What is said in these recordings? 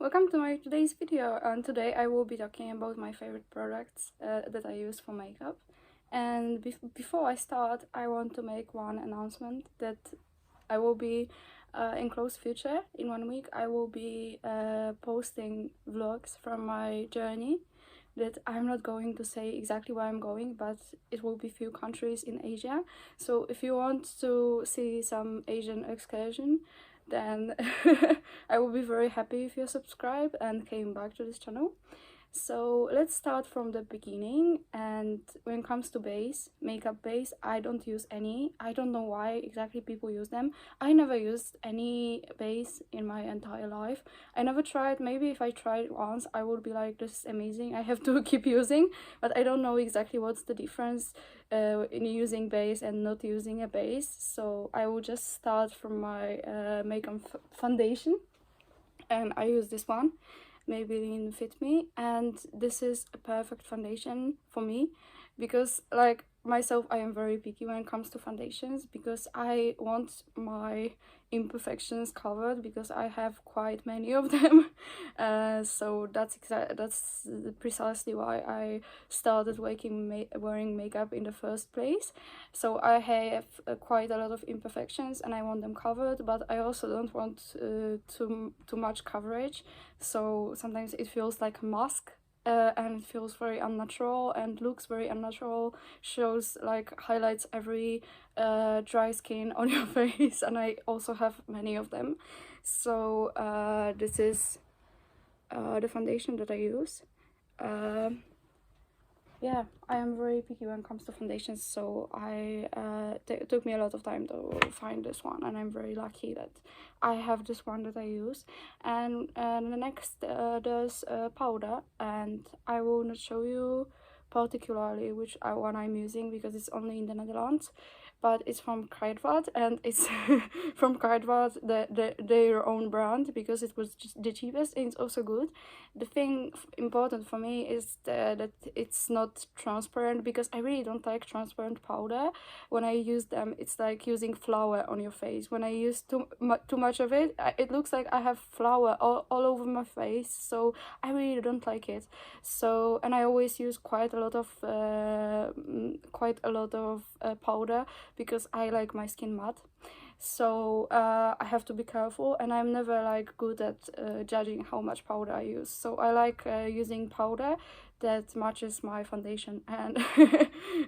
Welcome to my today's video, and today I will be talking about my favorite products that I use for makeup. And before I start, I want to make one announcement that I will be in close future, in 1 week, I will be posting vlogs from my journey. That I'm not going to say exactly where I'm going, but it will be few countries in Asia. So if you want to see some Asian excursion, then I will be very happy if you subscribe and came back to this channel. So let's start from the beginning. And when it comes to base, makeup base, I don't use any. I don't know why exactly people use them. I never used any base in my entire life. I never tried. Maybe if I tried once, I would be like, this is amazing, I have to keep using. But I don't know exactly what's the difference in using base and not using a base. So I will just start from my makeup foundation, and I use this one, Maybelline Fit Me, and this is a perfect foundation for me because, like myself, I am very picky when it comes to foundations because I want my imperfections covered because I have quite many of them. So that's precisely why I started wearing makeup in the first place. So I have quite a lot of imperfections and I want them covered, but I also don't want too much coverage. So sometimes it feels like a mask, and it feels very unnatural and looks very unnatural, shows like highlights every dry skin on your face, and I also have many of them. So this is the foundation that I use. Yeah, I am very picky when it comes to foundations, so it took me a lot of time to find this one, and I'm very lucky that I have this one that I use. And the next there's powder, and I will not show you particularly which one I'm using because it's only in the Netherlands, but it's from Kruidvat, and it's from Kruidvat, their own brand, because it was just the cheapest and it's also good. The thing important for me is that it's not transparent, because I really don't like transparent powder. When I use them, it's like using flour on your face. When I use too much of it, it looks like I have flour all over my face, so I really don't like it. So, and I always use quite a lot of powder because I like my skin matte. So I have to be careful, and I'm never like good at judging how much powder I use. So I like using powder that matches my foundation, and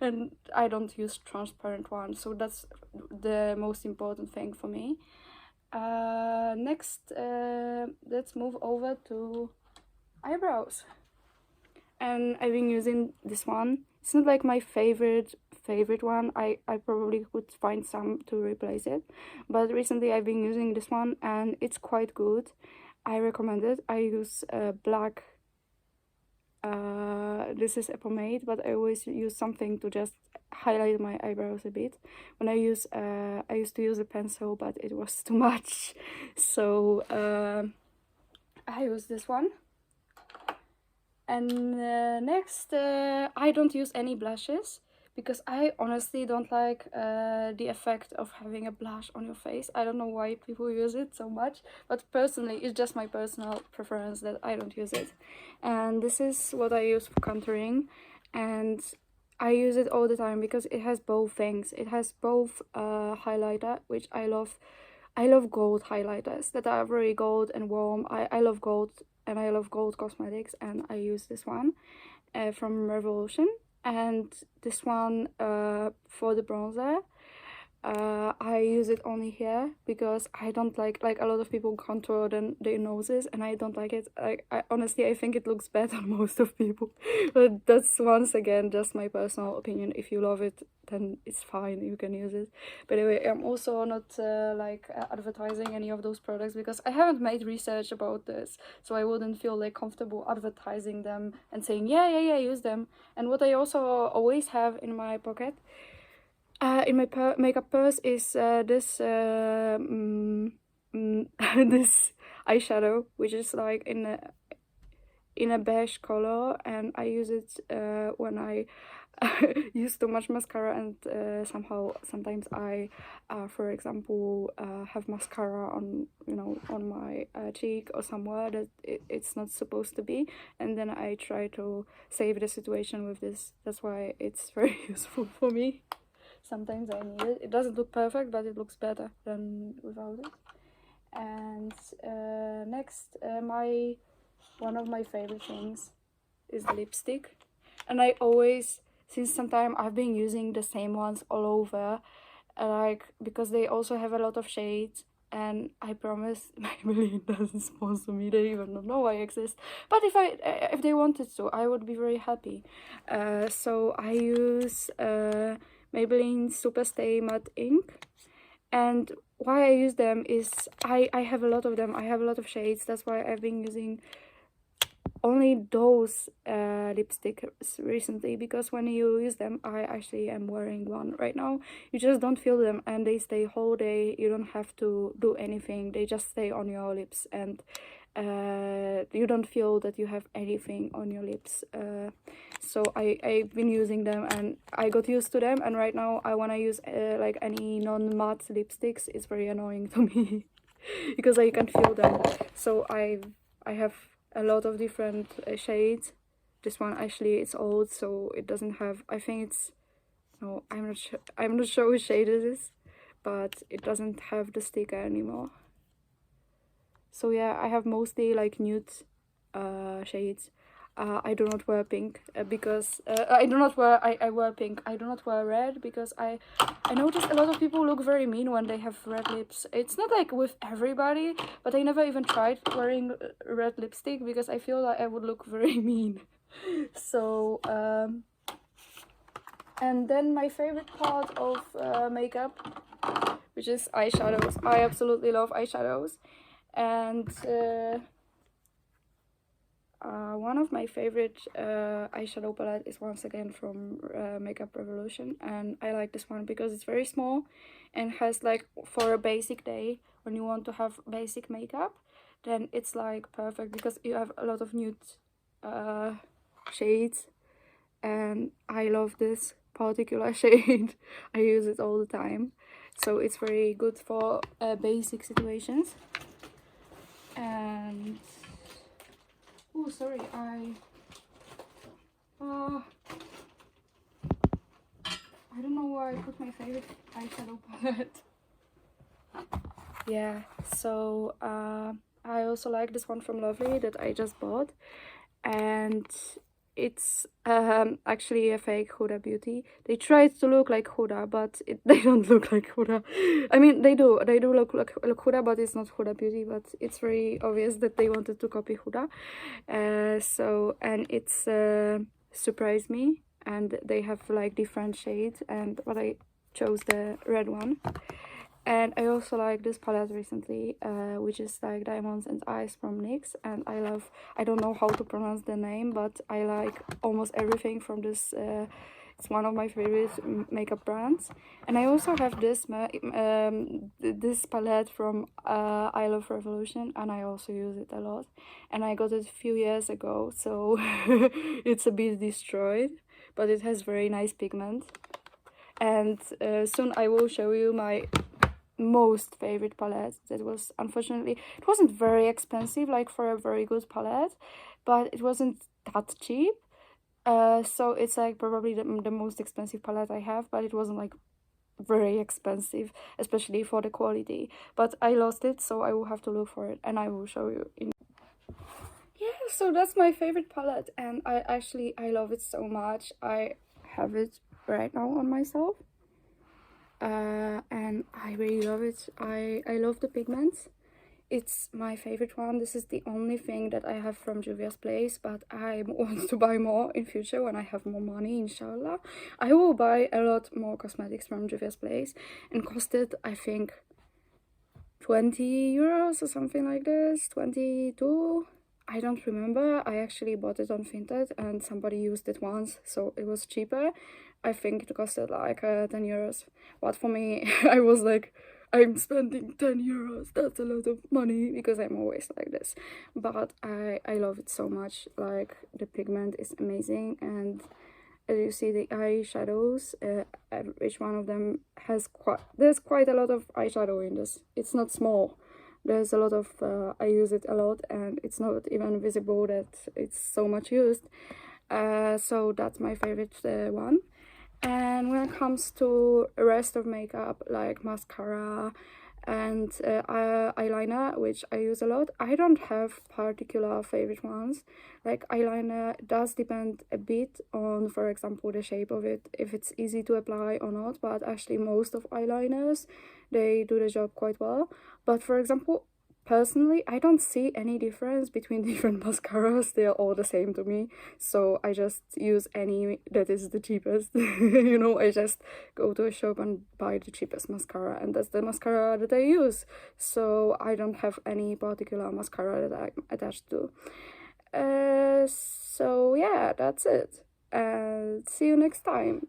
and I don't use transparent ones. So that's the most important thing for me. Next, let's move over to eyebrows, and I've been using this one. It's not like my favorite one. I probably could find some to replace it, but recently I've been using this one and it's quite good. I recommend it. I use black, this is a pomade, but I always use something to just highlight my eyebrows a bit. When I used to use a pencil, but it was too much, so I use this one. And next, I don't use any blushes because I honestly don't like the effect of having a blush on your face. I don't know why people use it so much, but personally, it's just my personal preference that I don't use it. And this is what I use for contouring, and I use it all the time because it has both things. It has both highlighter, which I love. I love gold highlighters that are very gold and warm. I love gold, and I love gold cosmetics, and I use this one from Revolution, and this one for the bronzer. I use it only here because I don't like a lot of people contour their noses, and I don't like it. I honestly, I think it looks bad on most of people, but that's once again just my personal opinion. If you love it, then it's fine, you can use it. But anyway, I'm also not advertising any of those products because I haven't made research about this, so I wouldn't feel like comfortable advertising them and saying yeah, use them. And what I also always have in my pocket, in my makeup purse, is this this eyeshadow, which is like in a beige color, and I use it when I use too much mascara, and sometimes I, for example, have mascara on, on my cheek or somewhere that it's not supposed to be, and then I try to save the situation with this. That's why it's very useful for me. Sometimes I need it. It doesn't look perfect, but it looks better than without it. And next, one of my favorite things is lipstick, and I always, since some time, I've been using the same ones all over, because they also have a lot of shades. And I promise Maybelline doesn't sponsor me, they even don't know I exist, but if they wanted to, I would be very happy. So I use Maybelline Superstay Matte Ink, and why I use them is I have a lot of them. I have a lot of shades. That's why I've been using only those lipsticks recently, because when you use them, I actually am wearing one right now, you just don't feel them, and they stay whole day. You don't have to do anything, they just stay on your lips, and you don't feel that you have anything on your lips. So I've been using them and I got used to them, and right now I want to use like any non-matte lipsticks. It's very annoying to me because I can feel them. So I have a lot of different shades. This one actually it's old, so it doesn't have, I think it's, no, I'm not sure which shade it is, but it doesn't have the sticker anymore. So yeah, I have mostly like nude shades. I do not wear pink because I wear pink. I do not wear red because I noticed a lot of people look very mean when they have red lips. It's not like with everybody, but I never even tried wearing red lipstick because I feel like I would look very mean. So and then my favorite part of makeup, which is eyeshadows. I absolutely love eyeshadows, and one of my favorite eyeshadow palette is once again from Makeup Revolution, and I like this one because it's very small and has like, for a basic day when you want to have basic makeup, then it's like perfect because you have a lot of nude shades, and I love this particular shade. I use it all the time, so it's very good for basic situations. And oh, sorry, I don't know where I put my favorite eyeshadow palette. Yeah, so I also like this one from Lovely that I just bought, and it's actually a fake Huda Beauty. They tried to look like Huda, but they don't look like Huda. I mean, they do look like Huda, but it's not Huda Beauty. But it's very obvious that they wanted to copy Huda. So, and it's Surprise Me, and they have like different shades, but I chose the red one. And I also like this palette recently, which is like Diamonds and Eyes from NYX, and I don't know how to pronounce the name, but I like almost everything from this. It's one of my favorite makeup brands. And I also have this this palette from I Love Revolution, and I also use it a lot, and I got it a few years ago, so it's a bit destroyed, but it has very nice pigment. And soon I will show you my most favorite palette. That was, unfortunately, it wasn't very expensive, like for a very good palette, but it wasn't that cheap. So it's like probably the most expensive palette I have, but it wasn't like very expensive, especially for the quality. But I lost it, so I will have to look for it, and I will show you in. Yeah, so that's my favorite palette, and I love it so much. I have it right now on myself. And I really love it. I love the pigments. It's my favorite one. This is the only thing that I have from Juvia's Place, but I want to buy more in future when I have more money, inshallah. I will buy a lot more cosmetics from Juvia's Place, and costed, I think, 20 euros or something like this, 22. I don't remember. I actually bought it on Vinted and somebody used it once, so it was cheaper. I think it costed like 10 euros. But for me, I was like, I'm spending 10 euros. That's a lot of money, because I'm always like this. But I love it so much. Like, the pigment is amazing, and as you see the eyeshadows, each one of them has there's quite a lot of eyeshadow in this. It's not small. There's a lot of I use it a lot, and it's not even visible that it's so much used. So that's my favorite one. And when it comes to the rest of makeup, like mascara and eyeliner, which I use a lot, I don't have particular favorite ones. Like eyeliner does depend a bit on, for example, the shape of it, if it's easy to apply or not, but actually most of eyeliners, they do the job quite well. But for example, personally, I don't see any difference between different mascaras. They are all the same to me, so I just use any that is the cheapest. You know, I just go to a shop and buy the cheapest mascara, and that's the mascara that I use. So I don't have any particular mascara that I'm attached to. So yeah, that's it. And see you next time.